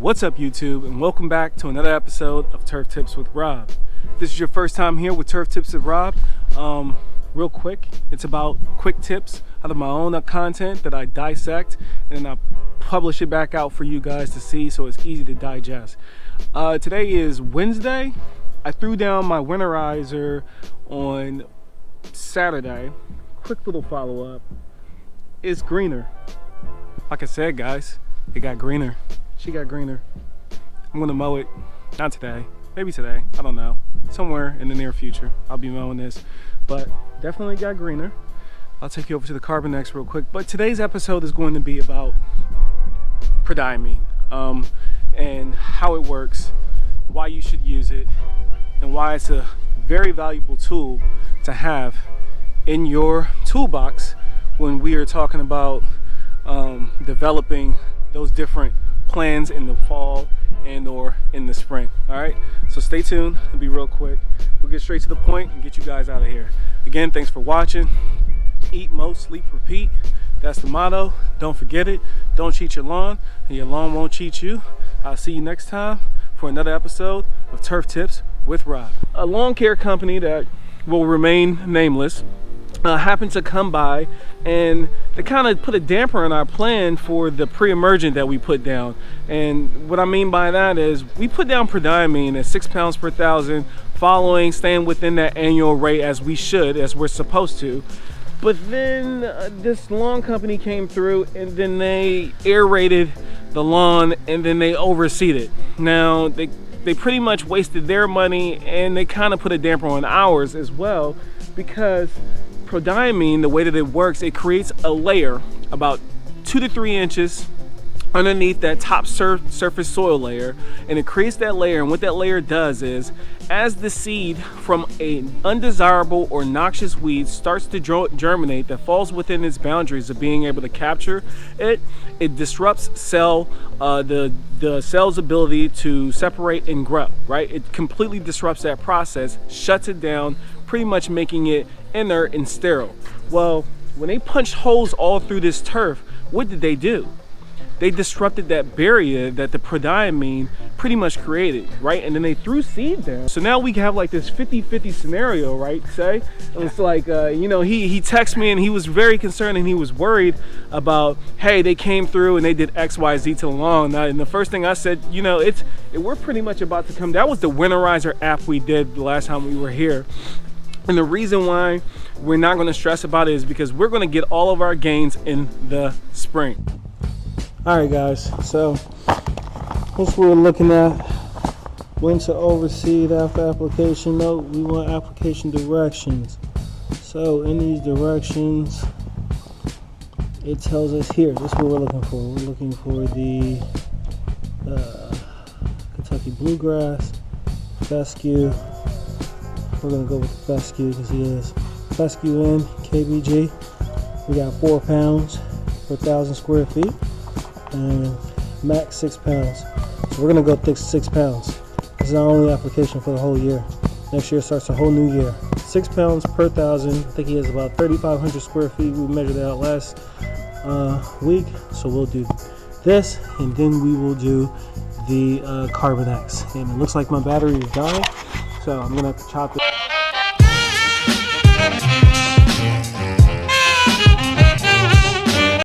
What's up YouTube, and welcome back to another episode of Turf Tips with Rob. If this is your first time here with Turf Tips with Rob, real quick, it's about quick tips out of my own content that I dissect and I publish it back out for you guys to see so it's easy to digest. Today is Wednesday. I threw down my winterizer on Saturday. Quick little follow-up. It's greener. Like I said, guys, it got greener. She got greener. I'm gonna mow it, not today, maybe today, I don't know. Somewhere in the near future, I'll be mowing this, but definitely got greener. I'll take you over to the Carbonex real quick, but today's episode is going to be about Prodiamine, and how it works, why you should use it, and why it's a very valuable tool to have in your toolbox when we are talking about developing those different plans in the fall and or in the spring. All right, so stay tuned. It'll be real quick. We'll get straight to the point and get you guys out of here. Again, thanks for watching. Eat, mow, sleep, repeat. That's the motto. Don't forget it. Don't cheat your lawn, and your lawn won't cheat you. I'll see you next time for another episode of Turf Tips with Rob. A lawn care company that will remain nameless happened to come by, and they kind of put a damper on our plan for the pre-emergent that we put down. And what I mean by that is we put down Prodiamine at 6 pounds per thousand, staying within that annual rate as we should, as we're supposed to. But then this lawn company came through and then they aerated the lawn and then they overseeded. Now they pretty much wasted their money, and they kind of put a damper on ours as well, because Prodiamine, the way that it works, it creates a layer about 2 to 3 inches underneath that top surface soil layer, and it creates that layer. And what that layer does is, as the seed from an undesirable or noxious weed starts to germinate that falls within its boundaries of being able to capture it, it disrupts the cell's ability to separate and grow, right? It completely disrupts that process, shuts it down, pretty much making it inert and sterile. Well, when they punched holes all through this turf, what did they do? They disrupted that barrier that the Prodiamine pretty much created, right? And then they threw seed down. So now we have like this 50-50 scenario, right? Say, and it's like, you know, he texted me and he was very concerned and he was worried about, hey, they came through and they did X, Y, Z to the lawn. And the first thing I said, you know, we're pretty much about to come. That was the winterizer app we did the last time we were here. And the reason why we're not going to stress about it is because we're going to get all of our gains in the spring. All right, guys, so what we're looking at, when to overseed after application. Note, we want application directions. So in these directions, it tells us here, this is what we're looking for. We're looking for the Kentucky bluegrass, fescue. We're gonna go with the fescue because he is fescue in KBG. We got 4 pounds per 1,000 square feet. And max 6 pounds. So we're gonna go thick 6 pounds. This is our only application for the whole year. Next year starts a whole new year. 6 pounds per 1,000. I think he has about 3,500 square feet. We measured that out last week. So we'll do this, and then we will do the Carbonex. And it looks like my battery is dying, so I'm gonna have to chop it.